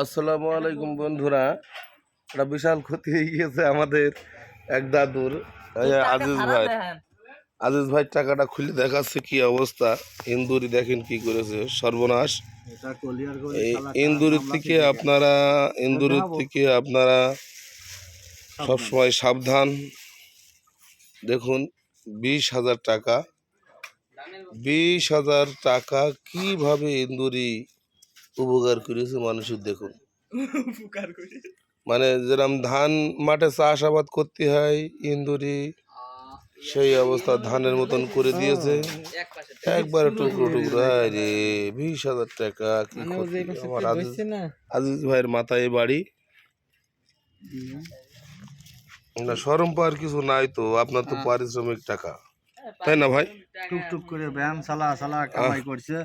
আসসালামু আলাইকুম বন্ধুরা, একটা বিশাল ক্ষতি হয়ে গিয়েছে আমাদের এক দাদুর। আজিজ ভাই টাকাটা খুলে দেখাচ্ছে কি অবস্থা। ইন্দুরি দেখেন কি করেছে, সর্বনাশ। এই ইন্দুরির থেকে আপনারা সবসময় সাবধান। দেখুন, 20,000 টাকা, 20,000 টাকা কিভাবে ইন্দুরি উপকার করেছে মানুষের। দেখুন, মানে যেরকম ধান মাঠে চাষাবাদ করতে হয়, ইন্দুরি সেই অবস্থা ধানের মতন করে দিয়েছে, একবারে টুকরো টুকরো। রে 20,000 টাকা কি ক্ষতি। আমার আজিজ ভাইয়ের মাথায় বাড়ি না, সরম পাওয়ার কিছু নাই তো। আপনার তো পারিশ্রমিক টাকা, তাই না ভাই? টুকটুক করে ব্যায়াম সালা কামাই করছে,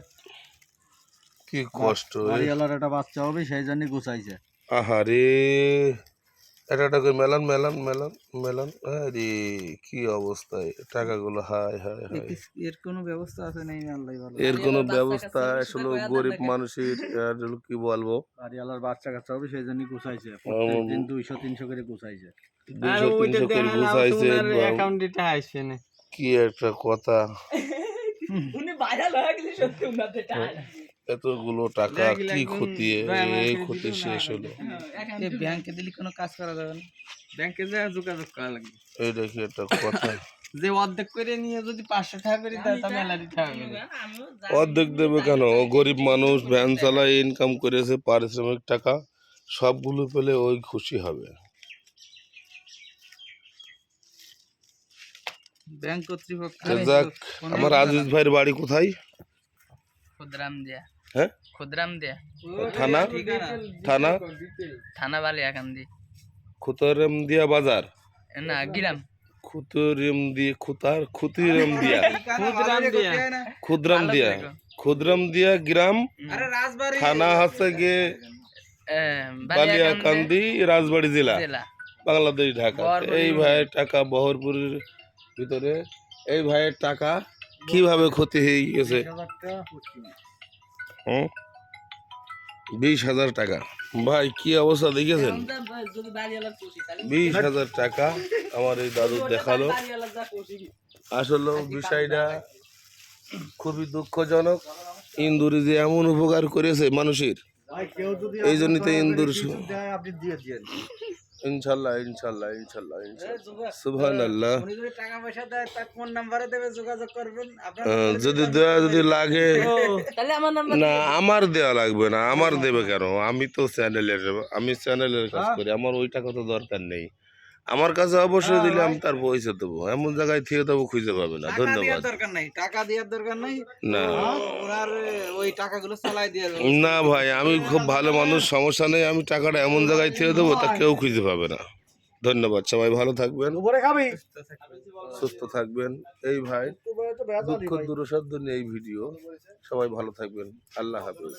কি কষ্ট। বাড়িওয়ালার একটা বাচ্চা হবে সেই জন্য গুছাইছে। আহারে, এটা করে মেলান মেলান মেলান মেলান। আরে কি অবস্থায় টাকাগুলো। হায় হায় হায়, এর কোনো ব্যবস্থা আছে নেই? আল্লাহ ভালো। এর কোনো ব্যবস্থা আসলে গরিব মানুষের আর কি বলবো। বাড়িওয়ালার বাচ্চা কাচ্চা হবে সেই জন্য গুছাইছে, দিন 200-300 করে গুছাইছে। 200-300 করে গুছাইছে। কি একটা কথা, এতগুলো টাকা কি ক্ষতি, এই ক্ষতি শেষ হলো। ব্যাংকে দিলে কোনো কাজ করা যাবে না, ব্যাংকে যা যোগাযোগ করা লাগবে। এইটা কি একটা কথা? যে অর্ধেক করে নিয়ে যদি 500 টাকা করে দেয় তাহলে মেলা দিতে হবে। অর্ধেক দেবে কেন? গরিব মানুষ ভ্যান চালায়, ইনকাম করেছে পারিশ্রমিক টাকা, সবগুলো পেলে ওই খুশি হবে। ব্যাংক কর্তৃপক্ষ। যাক, আমার আজিজ ভাইয়ের বাড়ি কোথায়? হ্যাঁ, থানা থানা থানা বালিয়াকান্দি, খুতরেমদিয়া বাজার না গ্রাম, খুদরামদিয়া গ্রাম, থানা হচ্ছে গিয়ে বালিয়াকান্দি, রাজবাড়ী জেলা, বাংলাদেশ, ঢাকা। এই ভাইয়ের টাকা বহরপুরের ভিতরে, এই ভাইয়ের টাকা কিভাবে ক্ষতি হয়ে গেছে। 20,000 টাকা, ভাই কি অবস্থা দেখেছেন? 20,000 টাকা আমার এই দাদু দেখালো। আসলে বিষয়টা খুবই দুঃখজনক। ইন্দুরি যে এমন উপকার করেছে মানুষের, এই জন্যই তো ইন্দুর। ইনশাল্লাহ ইনশাল্লাহ ইনশাল্লাহ ইনশাল্লাহ, সুবহানাল্লাহ। যদি লাগে না, আমার দেওয়া লাগবে না। আমার দেবে কেন? আমি তো চ্যানেলের কাজ করি, আমার ওই টাকা তো দরকার নেই। আমার কাছে অবশ্যই দিলে আমি তার পয়সা দেবো, এমন জায়গায় থেকে দেবো খুঁজে পাবে না। ধন্যবাদ। টাকা দেওয়ার দরকার নাই, না ওনার ওই টাকাগুলো চালাই দিয়ে। না ভাই, আমি খুব ভালো মানুষ, সমস্যা নেই। আমি টাকাটা এমন জায়গায় থেকে দেবো তা কেউ খুঁজে পাবে না। ধন্যবাদ, সবাই ভালো থাকবেন, সুস্থ থাকবেন। এই ভাই দুঃখ দুরসাধ্য নিয়ে এই ভিডিও, সবাই ভালো থাকবেন। আল্লাহ হাফেজ।